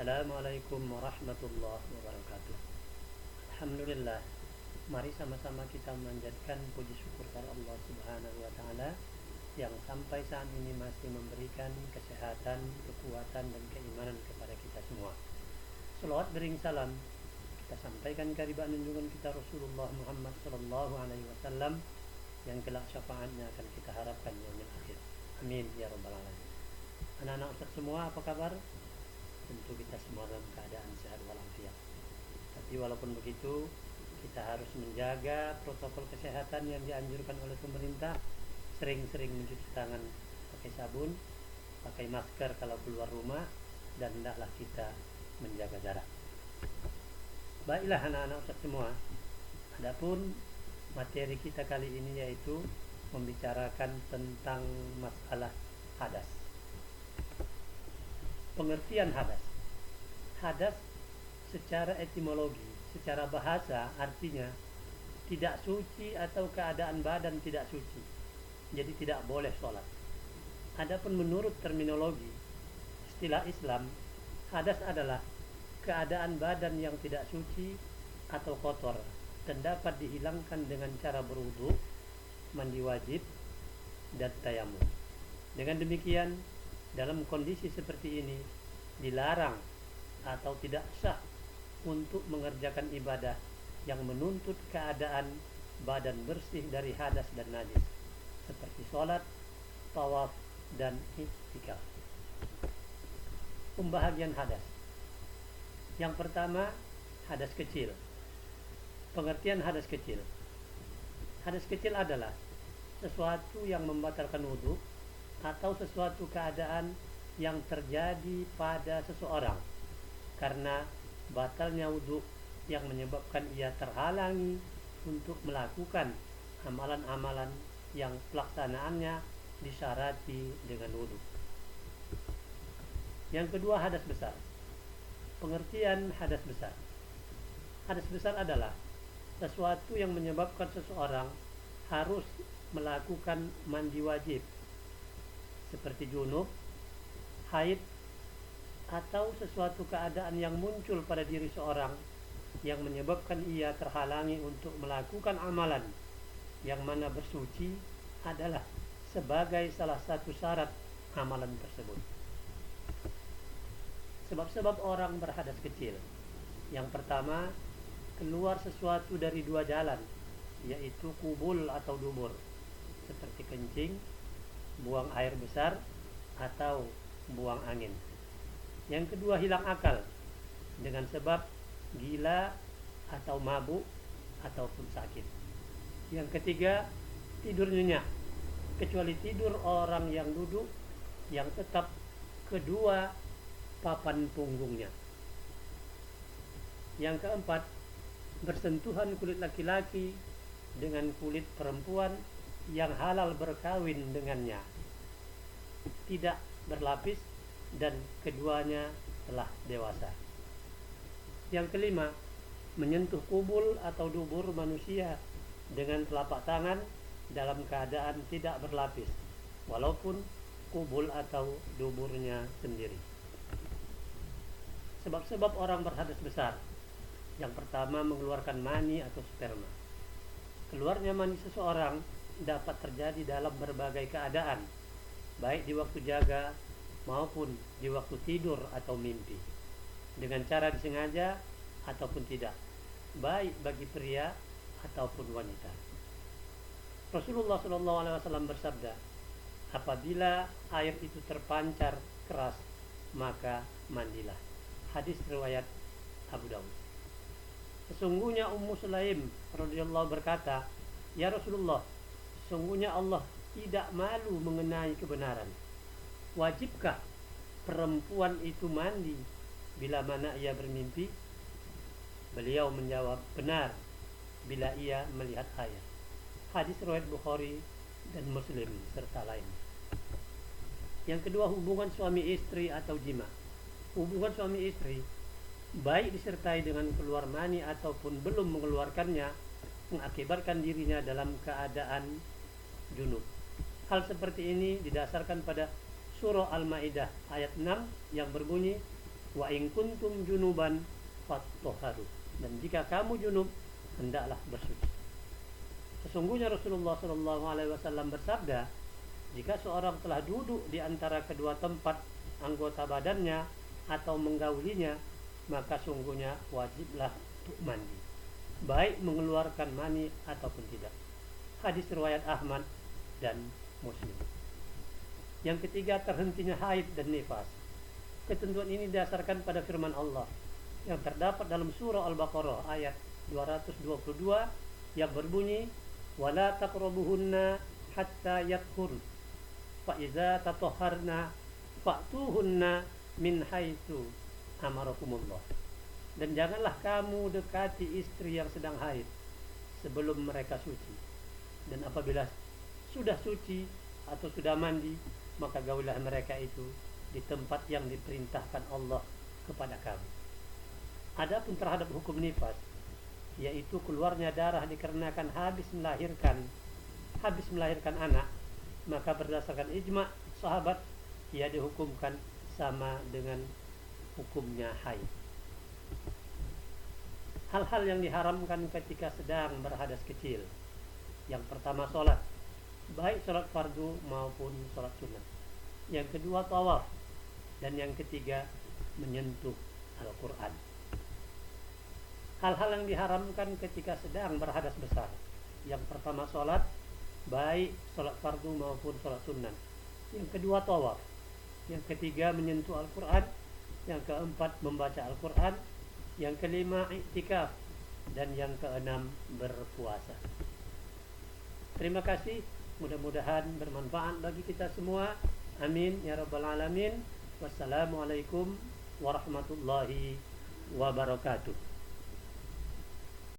Assalamualaikum warahmatullahi wabarakatuh. Alhamdulillah. Mari sama-sama kita memanjatkan puji syukur kepada Allah Subhanahu wa taala yang sampai saat ini masih memberikan kesehatan, kekuatan dan keimanan kepada kita semua. Selawat bering salam kita sampaikan keridhaan junjungan kita Rasulullah Muhammad sallallahu alaihi wasallam yang kelak syafaatnya akan kita harapkan yaumil akhir. Amin ya rabbal alamin. Anak-anak Ustaz semua, apa kabar? Tentu kita semua dalam keadaan sehat walafiat. Tapi walaupun begitu, kita harus menjaga protokol kesehatan yang dianjurkan oleh pemerintah. Sering-sering mencuci tangan pakai sabun, pakai masker kalau keluar rumah, dan hendaklah kita menjaga jarak. Baiklah anak-anak Ustaz semua, adapun materi kita kali ini yaitu membicarakan tentang masalah hadas. Pengertian hadas. Hadas secara etimologi, secara bahasa artinya tidak suci atau keadaan badan tidak suci. Jadi tidak boleh sholat. Adapun menurut terminologi istilah Islam, hadas adalah keadaan badan yang tidak suci atau kotor dan dapat dihilangkan dengan cara berwudu, mandi wajib, dan tayamum. Dengan demikian, dalam kondisi seperti ini dilarang atau tidak sah untuk mengerjakan ibadah yang menuntut keadaan badan bersih dari hadas dan najis seperti sholat, tawaf, dan i'tikaf. Pembahagian hadas. Yang pertama, hadas kecil. Pengertian hadas kecil. Hadas kecil adalah sesuatu yang membatalkan wudu atau sesuatu keadaan yang terjadi pada seseorang karena batalnya wudu yang menyebabkan ia terhalangi untuk melakukan amalan-amalan yang pelaksanaannya disyarati dengan wudu. Yang kedua, hadas besar. Pengertian hadas besar. Hadas besar adalah sesuatu yang menyebabkan seseorang harus melakukan mandi wajib seperti junub, haid, atau sesuatu keadaan yang muncul pada diri seorang yang menyebabkan ia terhalangi untuk melakukan amalan yang mana bersuci adalah sebagai salah satu syarat amalan tersebut. Sebab-sebab orang berhadas kecil. Yang pertama, keluar sesuatu dari dua jalan, yaitu kubul atau dubur, seperti kencing, buang air besar, atau buang angin. Yang kedua, hilang akal dengan sebab gila atau mabuk ataupun sakit. Yang ketiga, tidur nyenyak, kecuali tidur orang yang duduk yang tetap kedua papan punggungnya. Yang keempat, bersentuhan kulit laki-laki dengan kulit perempuan yang halal berkawin dengannya, tidak berlapis dan keduanya telah dewasa. Yang kelima, menyentuh kubul atau dubur manusia dengan telapak tangan dalam keadaan tidak berlapis, walaupun kubul atau duburnya sendiri. Sebab-sebab orang berhadas besar. Yang pertama, mengeluarkan mani atau sperma. Keluarnya mani seseorang dapat terjadi dalam berbagai keadaan, baik di waktu jaga maupun di waktu tidur atau mimpi, dengan cara disengaja ataupun tidak, baik bagi pria ataupun wanita. Rasulullah SAW bersabda, apabila air itu terpancar keras, maka mandilah. Hadis riwayat Abu Dawud. Sesungguhnya Ummu Sulaim radhiyallahu berkata, ya Rasulullah, sesungguhnya Allah tidak malu mengenai kebenaran. Wajibkah perempuan itu mandi bila mana ia bermimpi? Beliau menjawab, benar bila ia melihat air. Hadis riwayat Bukhari dan Muslim serta lain. Yang kedua, hubungan suami istri atau jima. Hubungan suami istri baik disertai dengan keluar mani ataupun belum mengeluarkannya mengakibatkan dirinya dalam keadaan junub. Hal seperti ini didasarkan pada surah Al-Maidah ayat 6 yang berbunyi, Wa in kuntum junuban fattoharu. Dan jika kamu junub, hendaklah bersuci. Sesungguhnya Rasulullah SAW bersabda, jika seorang telah duduk di antara kedua tempat anggota badannya atau menggaulinya, maka sungguhnya wajiblah untuk mandi, baik mengeluarkan mani ataupun tidak. Hadis riwayat Ahmad dan Muslim. Yang ketiga, terhentinya haid dan nifas. Ketentuan ini didasarkan pada firman Allah yang terdapat dalam surah Al-Baqarah ayat 222 yang berbunyi, wala taqrabuhunna hatta yathur fa iza tatahharna fa'tuhunna min haitsu amarakumullah. Dan janganlah kamu dekati istri yang sedang haid sebelum mereka suci. Dan apabila sudah suci atau sudah mandi, maka gaulilah mereka itu di tempat yang diperintahkan Allah kepada kamu. Adapun terhadap hukum nifas, yaitu keluarnya darah dikarenakan habis melahirkan anak, maka berdasarkan ijma' sahabat, ia dihukumkan sama dengan hukumnya haid. Hal-hal yang diharamkan ketika sedang berhadas kecil. Yang pertama, sholat, baik sholat fardu maupun sholat sunat. Yang kedua, tawaf. Dan yang ketiga, menyentuh Al-Quran. Hal-hal yang diharamkan ketika sedang berhadas besar. Yang pertama, sholat, baik sholat fardu maupun sholat sunat. Yang kedua, tawaf. Yang ketiga, menyentuh Al-Quran. Yang keempat, membaca Al-Quran. Yang kelima, i'tikaf. Dan yang keenam, berpuasa. Terima kasih. Mudah-mudahan bermanfaat bagi kita semua. Amin ya rabbal alamin. Wassalamualaikum warahmatullahi wabarakatuh.